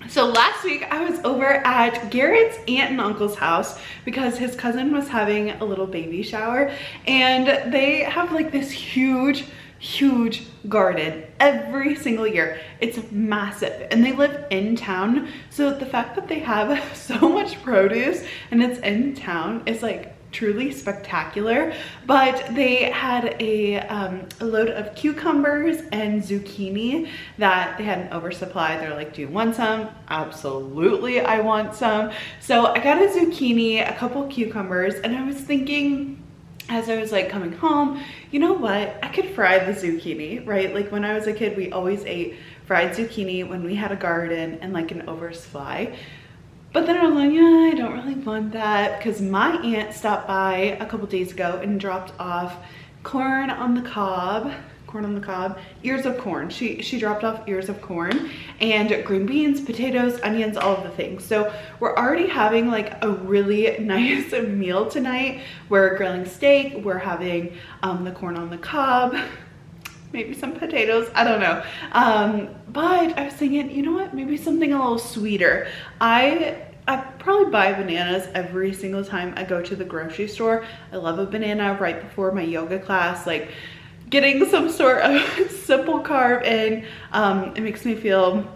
So last week I was over at Garrett's aunt and uncle's house because his cousin was having a little baby shower, and they have like this huge garden every single year. It's massive, and they live in town, so the fact that they have so much produce and it's in town is like truly spectacular. But they had a load of cucumbers and zucchini that they had an oversupply. They're like, do you want some? Absolutely, I want some. So I got a zucchini, a couple cucumbers, and I was thinking as I was like coming home, you know what, I could fry the zucchini, right? Like when I was a kid, we always ate fried zucchini when we had a garden and like an oversupply. But then I was like, yeah, I don't really want that, because my aunt stopped by a couple days ago and dropped off corn on the cob, ears of corn. She dropped off ears of corn and green beans, potatoes, onions, all of the things. So we're already having like a really nice meal tonight. We're grilling steak, we're having the corn on the cob, maybe some potatoes, I don't know. But I was thinking, you know what, maybe something a little sweeter. I probably buy bananas every single time I go to the grocery store. I love a banana right before my yoga class, like getting some sort of simple carb in. It makes me feel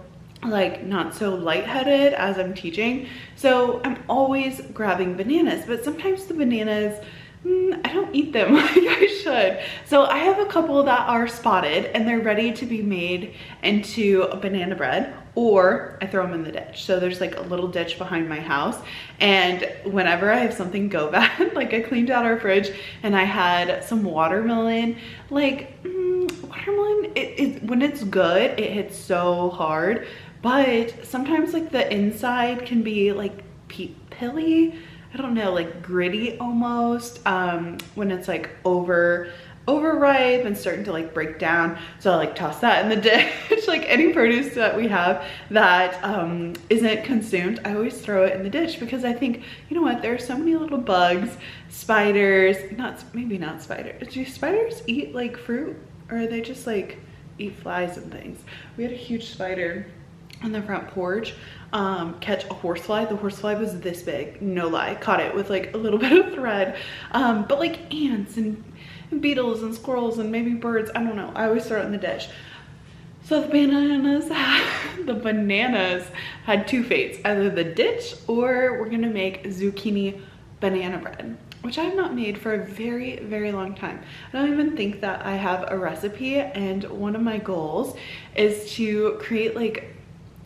like not so lightheaded as I'm teaching. So I'm always grabbing bananas, but sometimes the bananas, I don't eat them like I should. So I have a couple that are spotted and they're ready to be made into a banana bread, or I throw them in the ditch. So there's like a little ditch behind my house, and whenever I have something go bad, like I cleaned out our fridge and I had some watermelon, like watermelon, when it's good, it hits so hard, but sometimes like the inside can be like pilly, I don't know, like gritty almost, when it's like overripe and starting to like break down. So I like toss that in the ditch. Like any produce that we have that isn't consumed, I always throw it in the ditch, because I think, you know what, there are so many little bugs, spiders, maybe not spiders. Do spiders eat like fruit, or are they just like eat flies and things? We had a huge spider on the front porch catch a horsefly. The horsefly was this big, no lie. Caught it with like a little bit of thread. But like ants and beetles and squirrels and maybe birds, I don't know, I always throw it in the ditch. So the bananas had two fates, either the ditch or we're gonna make zucchini banana bread, which I have not made for a very long time. I don't even think that I have a recipe, and one of my goals is to create like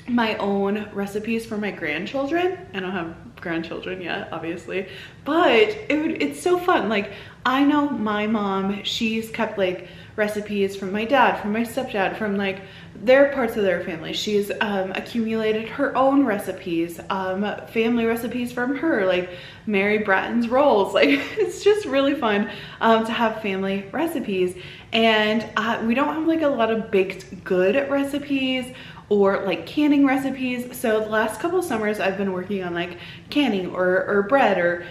my own recipes for my grandchildren. I don't have grandchildren yet, obviously, but it's so fun. Like, I know my mom, she's kept like recipes from my dad, from my stepdad, from like their parts of their family. She's accumulated her own recipes, family recipes from her, like Mary Bratton's rolls. Like, it's just really fun to have family recipes. And we don't have like a lot of baked good recipes or like canning recipes. So the last couple summers I've been working on like canning or bread, or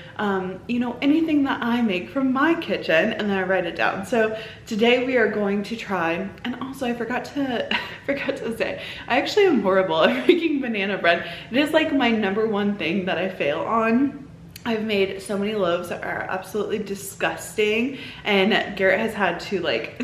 you know, anything that I make from my kitchen, and then I write it down. So today we are going to try, and also I forgot to say, I actually am horrible at making banana bread. It is like my #1 thing that I fail on. I've made so many loaves that are absolutely disgusting, and Garrett has had to like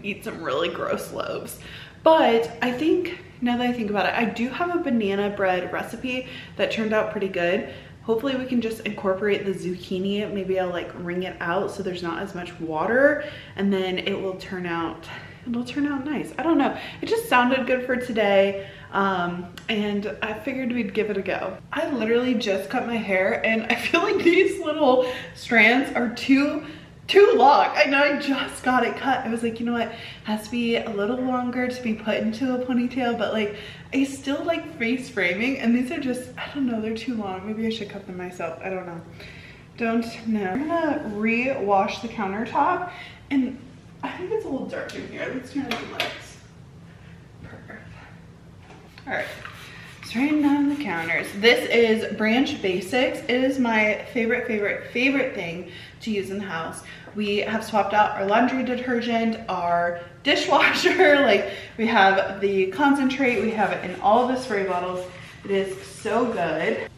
eat some really gross loaves. But I think, now that I think about it, I do have a banana bread recipe that turned out pretty good. Hopefully we can just incorporate the zucchini. Maybe I'll like wring it out so there's not as much water, and then it will turn out, nice. I don't know, it just sounded good for today. And I figured we'd give it a go. I literally just cut my hair, and I feel like these little strands are too long. I know, I just got it cut. I was like, you know what, it has to be a little longer to be put into a ponytail, but like I still like face framing, and these are just, I don't know, they're too long. Maybe I should cut them myself. I don't know. I'm gonna re-wash the countertop, and I think it's a little dark in here. Let's turn on the lights. Perfect. All right, straighten down the counters. This is Branch Basics. It is my favorite thing to use in the house. We have swapped out our laundry detergent, our dishwasher, like we have the concentrate, we have it in all of the spray bottles. It is so good.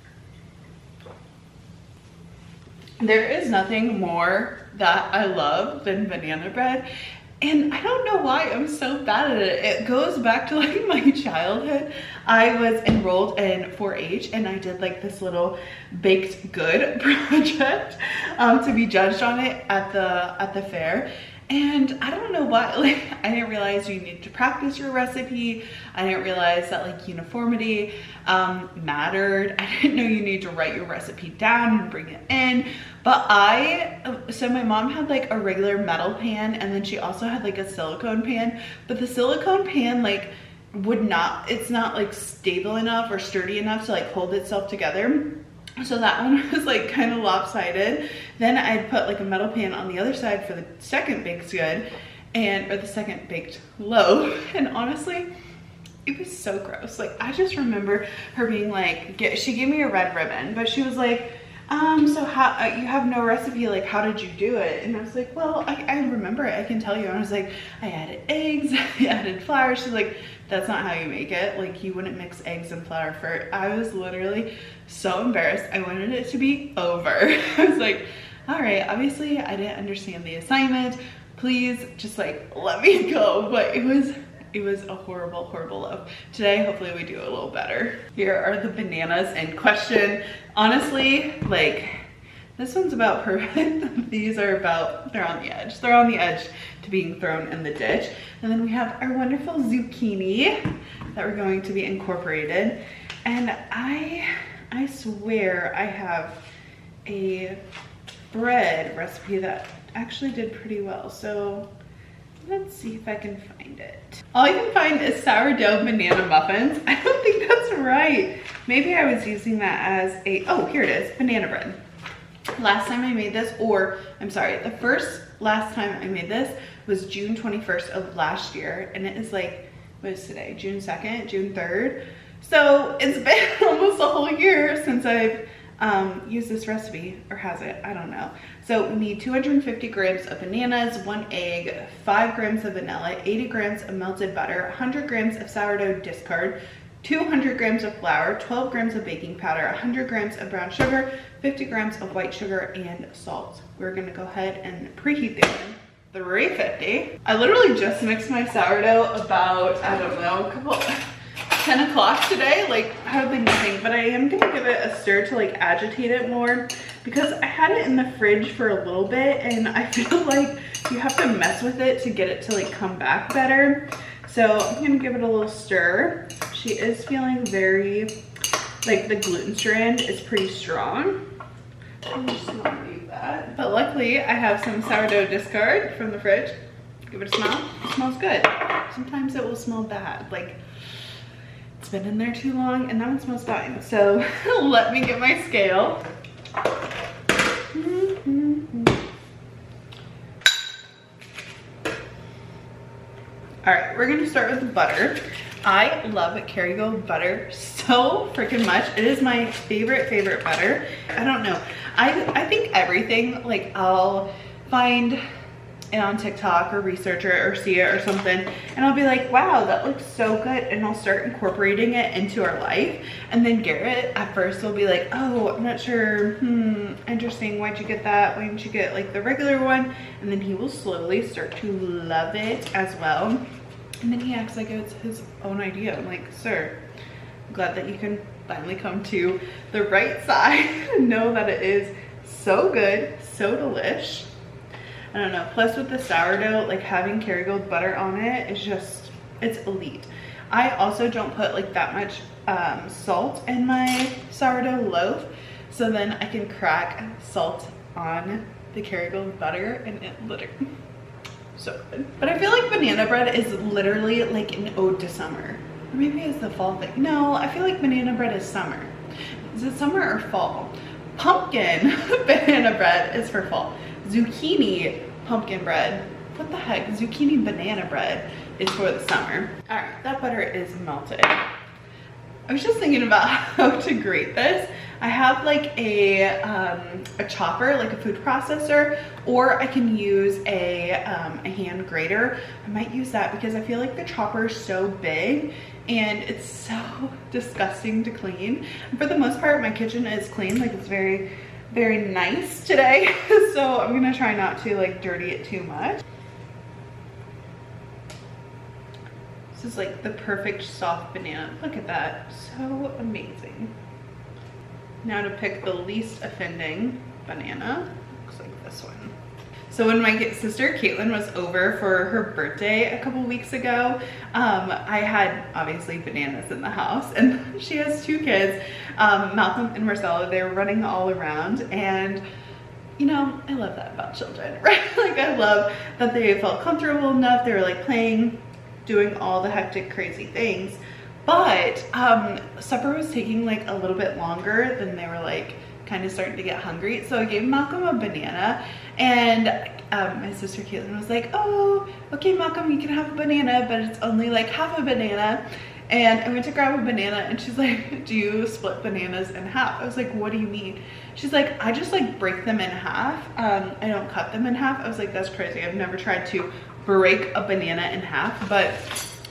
There is nothing more that I love than banana bread. And I don't know why I'm so bad at it. It goes back to like my childhood. I was enrolled in 4-H and I did like this little baked good project to be judged on it at the fair. And I don't know why, like, I didn't realize you need to practice your recipe. I didn't realize that like uniformity mattered. I didn't know you need to write your recipe down and bring it in. But so my mom had like a regular metal pan, and then she also had like a silicone pan. But the silicone pan like it's not like stable enough or sturdy enough to like hold itself together. So that one was like kind of lopsided. Then I'd put like a metal pan on the other side for the second baked good or the second baked loaf. And honestly, it was so gross. Like I just remember her being like, she gave me a red ribbon, but she was like, so how, you have no recipe, like how did you do it? And I was like, well, I remember it, I can tell you. And I was like, I added eggs, I added flour. She's like, that's not how you make it. Like you wouldn't mix eggs and flour for. I was literally so embarrassed. I wanted it to be over. I was like, all right, obviously I didn't understand the assignment. Please just like let me go. But it was a horrible, horrible loaf. Today, hopefully we do a little better. Here are the bananas in question. Honestly, like this one's about perfect. These are about, they're on the edge. They're on the edge to being thrown in the ditch. And then we have our wonderful zucchini that we're going to be incorporated. And I swear I have a bread recipe that actually did pretty well. So let's see if I can find it. All I can find is sourdough banana muffins. I don't think that's right. Maybe I was using that as oh, here it is, banana bread. Last time I made this, or I'm sorry, last time I made this was June 21st of last year. And it is like, what is today? June 2nd, June 3rd. So it's been almost a whole year since I've used this recipe, or has it? I don't know. So we need 250 grams of bananas, 1 egg, 5 grams of vanilla, 80 grams of melted butter, 100 grams of sourdough discard, 200 grams of flour, 12 grams of baking powder, 100 grams of brown sugar, 50 grams of white sugar, and salt. We're gonna go ahead and preheat the oven. 350. I literally just mixed my sourdough about, I don't know, 10 o'clock today, like hardly nothing, but I am gonna give it a stir to like agitate it more because I had it in the fridge for a little bit and I feel like you have to mess with it to get it to like come back better. So I'm gonna give it a little stir. She is feeling very, like the gluten strand is pretty strong. I'm just gonna leave that. But luckily I have some sourdough discard from the fridge. Give it a smell. It smells good. Sometimes it will smell bad. Like it's been in there too long and that one smells fine. So let me get my scale. All right, we're gonna start with the butter. I love Kerrygold butter so freaking much. It is my favorite butter. I don't know. I think everything, like I'll find it on TikTok or research it or see it or something, and I'll be like, wow, that looks so good, and I'll start incorporating it into our life. And then Garrett at first will be like, oh, I'm not sure, interesting, why'd you get that? Why didn't you get like the regular one? And then he will slowly start to love it as well. And then he acts like it's his own idea. I'm like, sir, I'm glad that you can finally come to the right side and know that it is so good, so delish. I don't know, plus with the sourdough, like having Kerrygold butter on it is just, it's elite. I also don't put like that much salt in my sourdough loaf, so then I can crack salt on the Kerrygold butter and it literally, so good. But I feel like banana bread is literally like an ode to summer. Or maybe it's the fall thing. No, I feel like banana bread is summer. Is it summer or fall? Pumpkin banana bread is for fall. Zucchini pumpkin bread, what the heck, zucchini banana bread is for the summer. All right, that butter is melted. I was just thinking about how to grate this. I have like a chopper, like a food processor, or I can use a hand grater. I might use that because I feel like the chopper is so big and it's so disgusting to clean. And for the most part, my kitchen is clean. Like, it's very, very nice today. So I'm gonna try not to like dirty it too much. This is like the perfect soft banana. Look at that, so amazing. Now to pick the least offending banana. Looks like this one. So when my sister Caitlin was over for her birthday a couple weeks ago, I had obviously bananas in the house, and she has 2 kids, Malcolm and Marcella. They were running all around, and you know, I love that about children, right? Like, I love that they felt comfortable enough. They were like playing, doing all the hectic, crazy things. But supper was taking like a little bit longer than they were like kind of starting to get hungry. So I gave Malcolm a banana, and my sister Caitlin was like, oh, okay, Malcolm, you can have a banana, but it's only like half a banana. And I went to grab a banana, and she's like, do you split bananas in half? I was like, what do you mean? She's like, I just like break them in half. I don't cut them in half. I was like, that's crazy. I've never tried to break a banana in half, but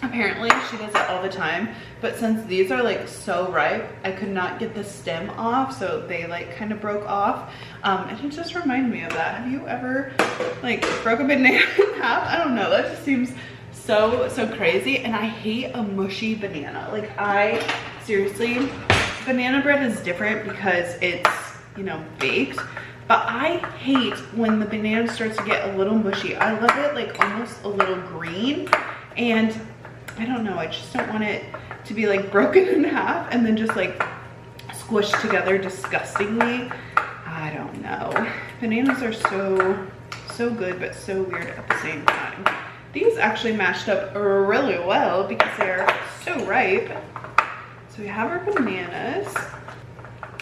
apparently she does it all the time. But since these are like so ripe, I could not get the stem off, so they like kind of broke off. And it just reminded me of that. Have you ever like broke a banana in half? I don't know, that just seems so crazy. And I hate a mushy banana. Like, I seriously, banana bread is different because it's, you know, baked, but I hate when the banana starts to get a little mushy. I love it like almost a little green, and I don't know, I just don't want it to be like broken in half and then just like squished together disgustingly. I don't know. Bananas are so good, but so weird at the same time. These actually mashed up really well because they're so ripe. So we have our bananas.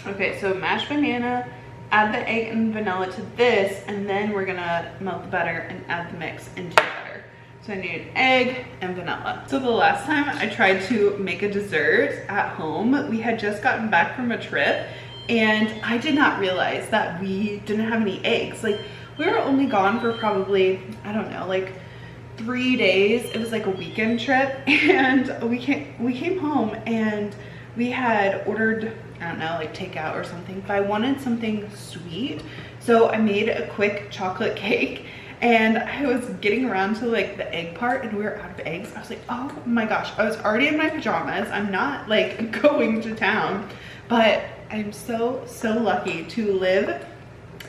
Okay, so mashed banana, add the egg and vanilla to this, and then we're gonna melt the butter and add the mix into the butter. So I need egg and vanilla. So the last time I tried to make a dessert at home, we had just gotten back from a trip, and I did not realize that we didn't have any eggs. Like, we were only gone for probably, I don't know, like 3 days. It was like a weekend trip, and we came home and we had ordered, I don't know, like takeout or something, but I wanted something sweet. So I made a quick chocolate cake, and I was getting around to like the egg part, and we were out of eggs. I was like, oh my gosh, I was already in my pajamas. I'm not like going to town, but I'm so lucky to live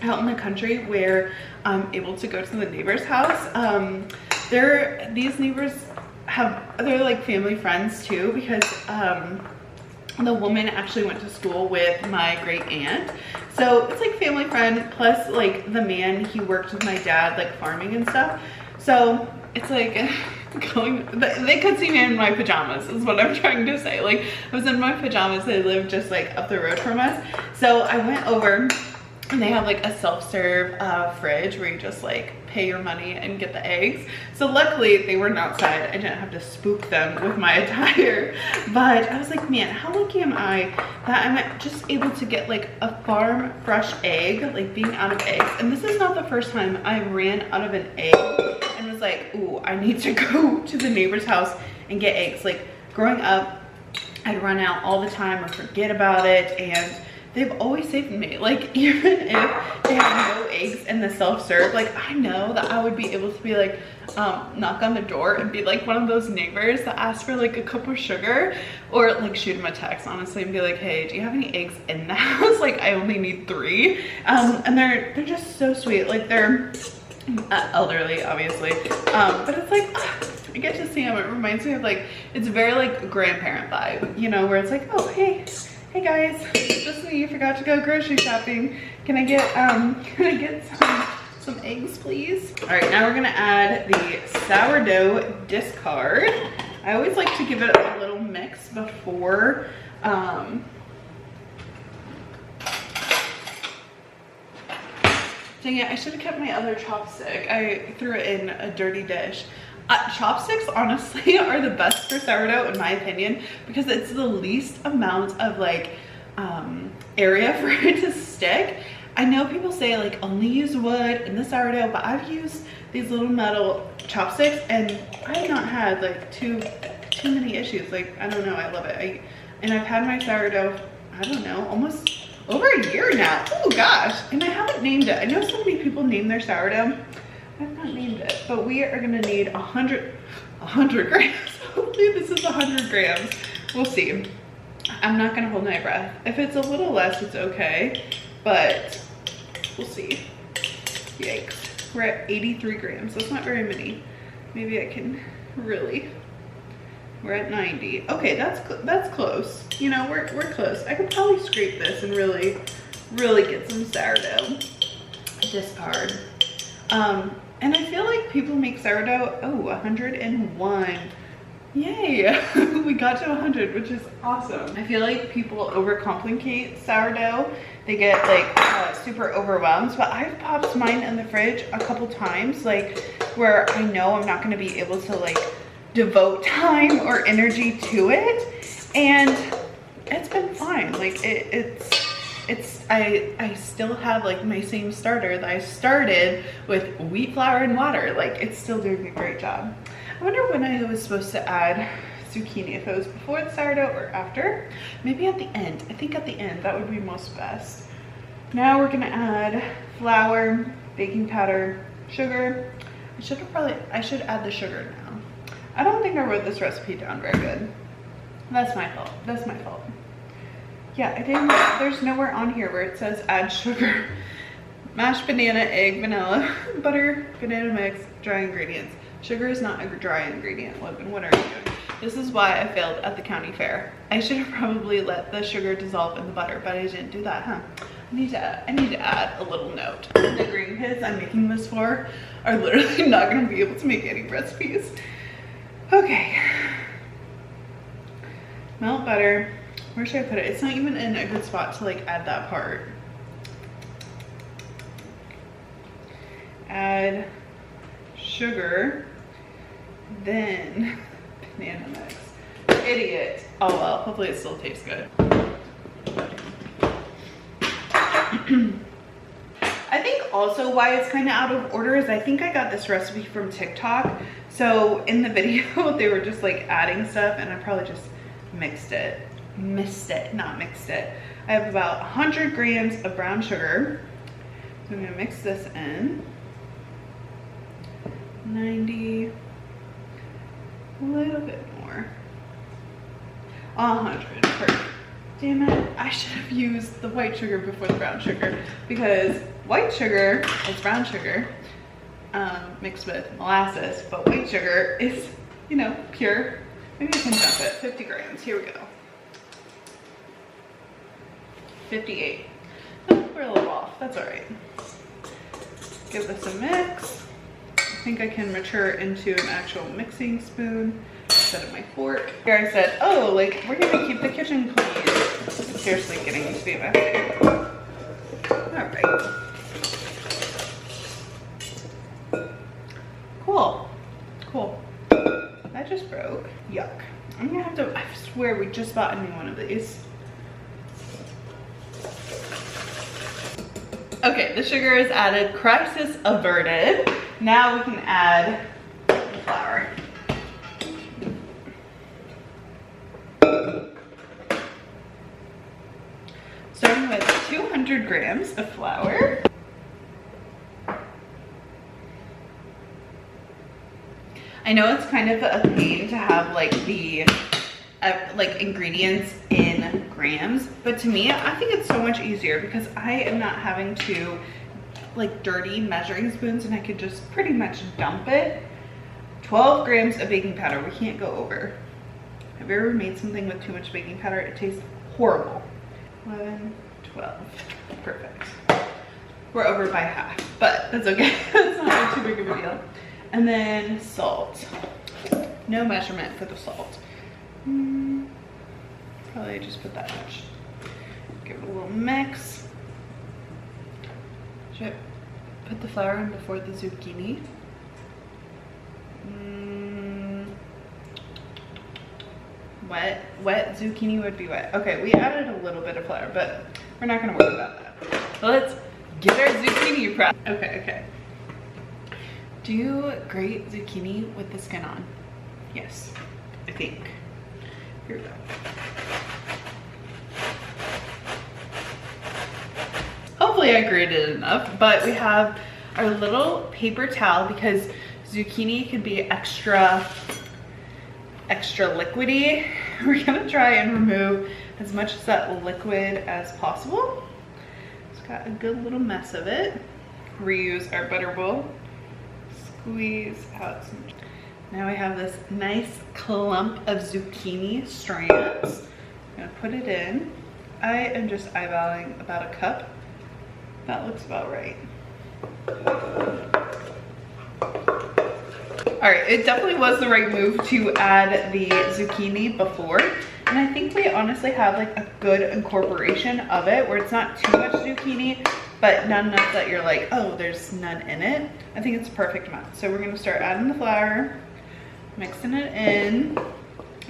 out in the country where I'm able to go to the neighbor's house. These neighbors they're like family friends too, because the woman actually went to school with my great aunt. So it's like family friend, plus like the man, he worked with my dad like farming and stuff. So it's like they could see me in my pajamas is what I'm trying to say. Like, I was in my pajamas. They lived just like up the road from us. So I went over, and they have like a self-serve fridge where you just like pay your money and get the eggs. So luckily they weren't outside. I didn't have to spook them with my attire. But I was like, man, how lucky am I that I'm just able to get like a farm fresh egg, like being out of eggs. And this is not the first time I ran out of an egg and was like, ooh, I need to go to the neighbor's house and get eggs. Like, growing up, I'd run out all the time or forget about it, and they've always saved me. Like, even if they have no eggs in the self-serve, like, I know that I would be able to be like, knock on the door and be like one of those neighbors that ask for like a cup of sugar, or like shoot them a text, honestly, and be like, hey, do you have any eggs in the house? Like, I only need 3. And they're just so sweet. Like, they're elderly, obviously, but it's like, I get to see them. It reminds me of like, it's very like grandparent vibe, you know, where it's like, oh, hey guys, just me, forgot to go grocery shopping. Can I get some eggs, please? All right, now we're gonna add the sourdough discard. I always like to give it a little mix before dang it, I should have kept my other chopstick. I threw it in a dirty dish. Chopsticks honestly are the best for sourdough in my opinion, because it's the least amount of like area for it to stick. I know people say like only use wood in the sourdough, but I've used these little metal chopsticks and I have not had like too too many issues. Like, I don't know, I love it. And I've had my sourdough, I don't know, almost over a year now. Oh gosh, and I haven't named it. I know so many people name their sourdough. I've not named it, but we are gonna need 100 grams. Hopefully this is 100 grams. We'll see. I'm not gonna hold my breath. If it's a little less, it's okay, but we'll see. Yikes. We're at 83 grams. That's not very many. Maybe I can really. We're at 90. Okay, that's close. You know, we're close. I could probably scrape this and really get some sourdough. Discard. And I feel like people make sourdough. Oh, 101. Yay, we got to 100, which is awesome. I feel like people overcomplicate sourdough. They get like super overwhelmed, but I've popped mine in the fridge a couple times, like where I know I'm not gonna be able to like devote time or energy to it, and it's been fine. Like I still have like my same starter that I started with wheat flour and water. Like, it's still doing a great job. I wonder when I was supposed to add zucchini, if it was before the sourdough or after. Maybe at the end. I think at the end, that would be most best. Now we're gonna add flour, baking powder, sugar. I should add the sugar now. I don't think I wrote this recipe down very good. That's my fault. That's my fault. Yeah, I didn't. There's nowhere on here where it says add sugar. Mashed banana, egg, vanilla, butter, banana mix, dry ingredients. Sugar is not a dry ingredient, Logan. What are you doing? This is why I failed at the county fair. I should have probably let the sugar dissolve in the butter, but I didn't do that, huh? I need to add a little note. The green kids I'm making this for are literally not gonna be able to make any recipes. Okay. Melt butter. Where should I put it? It's not even in a good spot to like add that part. Add sugar, then banana mix. Idiot. Oh well, hopefully it still tastes good. I think also why it's kind of out of order is I think I got this recipe from TikTok. So in the video, they were just like adding stuff and I probably just mixed it. Not mixed it. I have about 100 grams of brown sugar. So I'm gonna mix this in. 90, a little bit more. 100, perfect. Damn it, I should have used the white sugar before the brown sugar, because white sugar is brown sugar mixed with molasses, but white sugar is, you know, pure. Maybe I can jump it. 50 grams, here we go. 58. Oh, we're a little off, that's all right. Give this a mix. I think I can mature into an actual mixing spoon instead of my fork. Here I said, oh, like, we're gonna keep the kitchen clean. It's seriously getting to be my favorite. All right. Cool, cool. That just broke, yuck. I'm gonna have to, I swear we just bought a new one of these. Okay, the sugar is added, crisis averted. Now we can add the flour. Starting with 200 grams of flour. I know it's kind of a pain to have like the like ingredients in grams, but to me, I think it's so much easier because I am not having to like dirty measuring spoons and I could just pretty much dump it. 12 grams of baking powder, we can't go over. Have you ever made something with too much baking powder? It tastes horrible. 11, 12, perfect. We're over by half, but that's okay. That's not too big of a deal. And then salt. No measurement for the salt. Probably just put that much. Give it a little mix. Should I put the flour in before the zucchini? Wet zucchini would be wet. Okay, we added a little bit of flour, but we're not gonna worry about that. So let's get our zucchini prep. Okay. Do you grate zucchini with the skin on? Yes, I think. Here we go. Hopefully I grated enough, but we have our little paper towel because zucchini can be extra liquidy. We're gonna try and remove as much of that liquid as possible. It's got a good little mess of it. Reuse our butter bowl. Squeeze out some. Now we have this nice clump of zucchini strands. I'm gonna put it in. I am just eyeballing about a cup. That looks about right. All right, it definitely was the right move to add the zucchini before. And I think we honestly have like a good incorporation of it where it's not too much zucchini, but not enough that you're like, oh, there's none in it. I think it's a perfect amount. So we're gonna start adding the flour, mixing it in.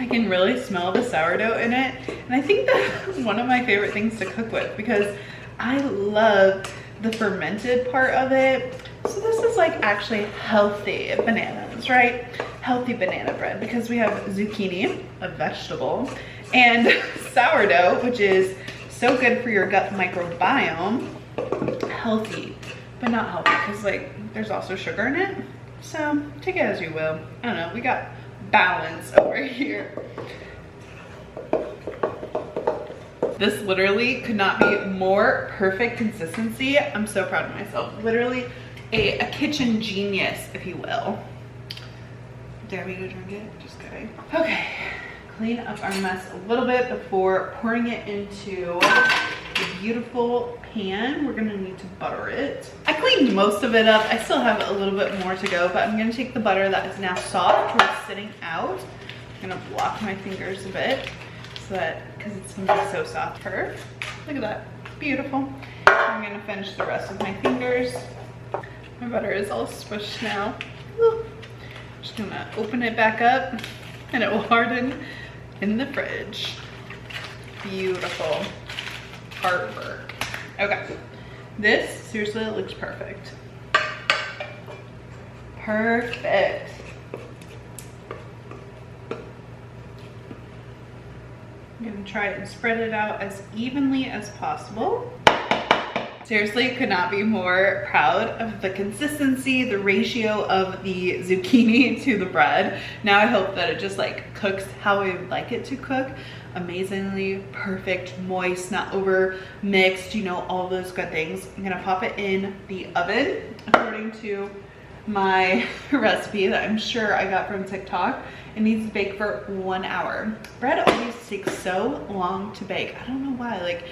I can really smell the sourdough in it. And I think that's one of my favorite things to cook with because I love the fermented part of it. So this is like actually healthy bananas, right? Healthy banana bread because we have zucchini, a vegetable, and sourdough, which is so good for your gut microbiome. Healthy, but not healthy because like there's also sugar in it. So take it as you will. I don't know, we got balance over here. This literally could not be more perfect consistency. I'm so proud of myself. Literally a kitchen genius, if you will. Dare me to drink it? Just kidding. Okay, clean up our mess a little bit before pouring it into the beautiful pan. We're gonna need to butter it. I cleaned most of it up. I still have a little bit more to go, but I'm gonna take the butter that is now soft, which is sitting out. I'm gonna block my fingers a bit so that, because it's gonna be so soft. Perfect. Look at that, beautiful. I'm gonna finish the rest of my fingers. My butter is all squished now. Just gonna open it back up and it will harden in the fridge. Beautiful artwork. Okay, this seriously looks perfect. Perfect. I'm gonna try and spread it out as evenly as possible. Seriously, could not be more proud of the consistency, the ratio of the zucchini to the bread. Now I hope that it just like cooks how I would like it to cook. Amazingly perfect, moist, not over mixed, you know, all those good things. I'm gonna pop it in the oven according to my recipe that I'm sure I got from TikTok. It needs to bake for 1 hour. Bread always takes so long to bake. I don't know why, like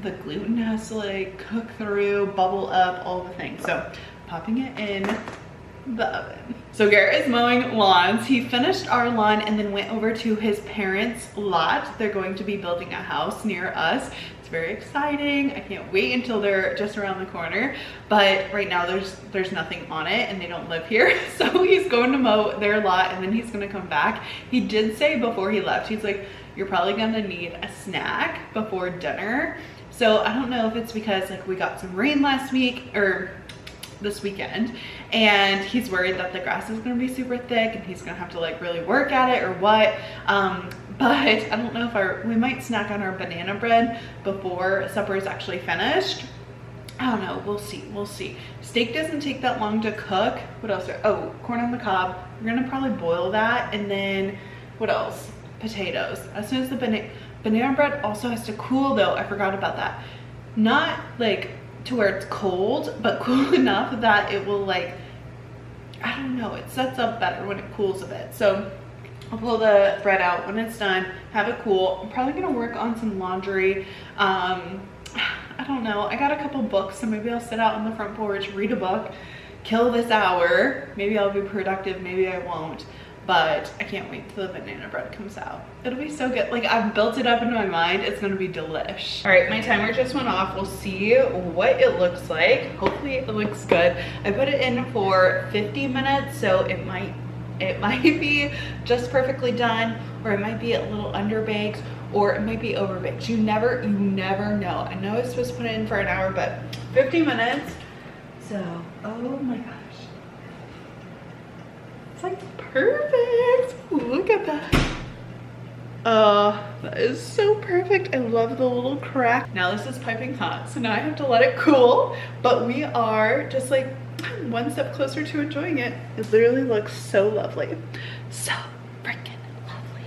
the gluten has to like cook through, bubble up, all the things. So popping it in the oven. So Garrett is mowing lawns. He finished our lawn and then went over to his parents' lot. They're going to be building a house near us. It's very exciting. I can't wait until they're just around the corner. But right now there's nothing on it and they don't live here. So he's going to mow their lot and then he's gonna come back. He did say before he left, he's like, you're probably gonna need a snack before dinner. So I don't know if it's because like we got some rain last week or this weekend and he's worried that the grass is going to be super thick and he's going to have to like really work at it or what. But I don't know if we might snack on our banana bread before supper is actually finished. I don't know, we'll see. Steak doesn't take that long to cook. What else? Oh, corn on the cob. We're gonna probably boil that, and then what else? Potatoes. As soon as the banana bread also has to cool though, I forgot about that. Not like to where it's cold, but cool enough that it will like, I don't know, it sets up better when it cools a bit. So I'll pull the bread out when it's done, have it cool. I'm probably gonna work on some laundry. I don't know, I got a couple books, so maybe I'll sit out on the front porch, read a book, kill this hour. Maybe I'll be productive, maybe I won't. But I can't wait till the banana bread comes out. It'll be so good. Like, I've built it up in my mind. It's gonna be delish. All right, my timer just went off. We'll see what it looks like. Hopefully it looks good. I put it in for 50 minutes, so it might be just perfectly done, or it might be a little underbaked, or it might be overbaked. You never know. I know it's supposed to put it in for an hour, but 50 minutes. So, oh my gosh. It's like perfect. Look at that. Oh, that is so perfect. I love the little crack. Now this is piping hot, so now I have to let it cool, but we are just like one step closer to enjoying it. It literally looks so lovely. So freaking lovely.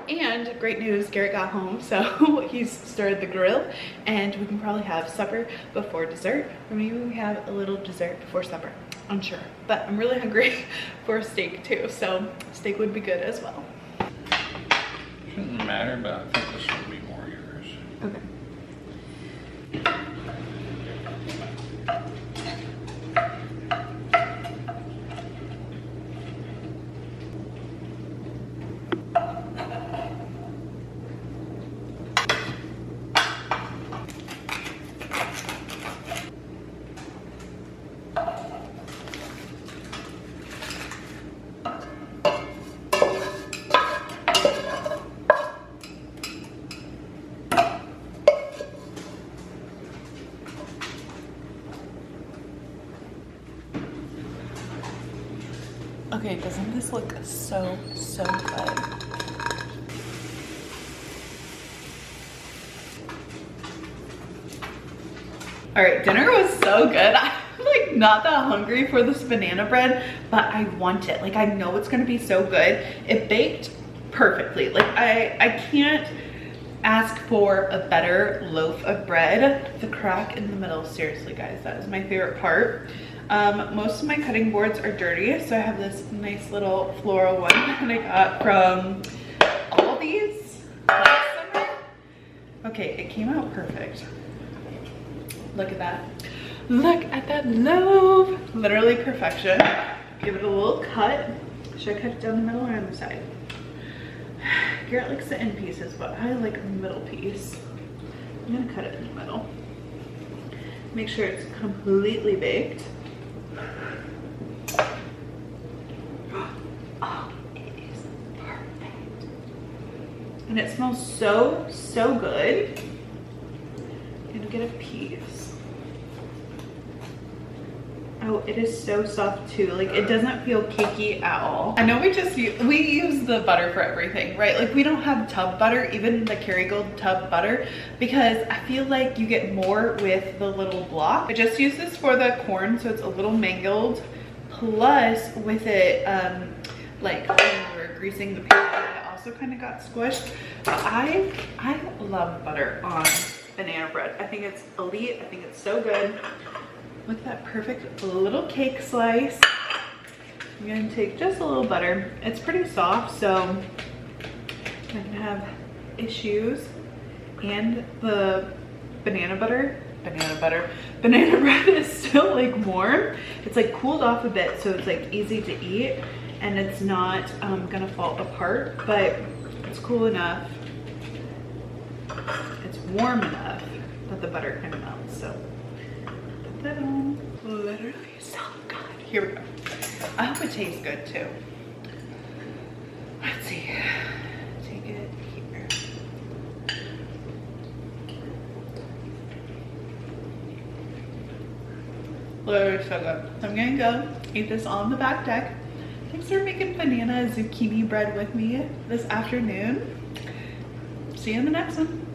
And great news, Garrett got home, so he's started the grill, and we can probably have supper before dessert, or maybe we have a little dessert before supper. Unsure, but I'm really hungry for a steak too, so steak would be good as well. Shouldn't matter, but I think this will be more yours. Okay. Okay, doesn't this look so good? All right, dinner was so good. I'm like not that hungry for this banana bread, but I want it. Like I know it's gonna be so good. It baked perfectly. Like I can't ask for a better loaf of bread. The crack in the middle, seriously guys, that is my favorite part. Most of my cutting boards are dirty, so I have this nice little floral one that I got from Aldi's last summer. Okay, it came out perfect. Look at that. Look at that loaf. Literally perfection. Give it a little cut. Should I cut it down the middle or on the side? Garrett likes the end pieces, but I like the middle piece. I'm gonna cut it in the middle. Make sure it's completely baked. Oh, it is perfect. And it smells so good. I'm gonna get a piece. Oh, it is so soft too. Like it doesn't feel cakey at all. I know we use the butter for everything, right? Like we don't have tub butter, even the Kerrygold tub butter, because I feel like you get more with the little block. I just use this for the corn, so it's a little mangled. Plus with it, like when we're greasing the pan, it also kind of got squished. But I love butter on banana bread. I think it's elite. I think it's so good. Look at that perfect little cake slice. I'm gonna take just a little butter. It's pretty soft, so I'm gonna have issues. And the banana bread is still like warm. It's like cooled off a bit, so it's like easy to eat, and it's not gonna fall apart, but it's cool enough. It's warm enough that the butter kind of melts, so put that on. Literally so good. Here we go. I hope it tastes good too. Let's see. Take it here. Literally so good. So I'm gonna go eat this on the back deck. Thanks for making banana zucchini bread with me this afternoon. See you in the next one.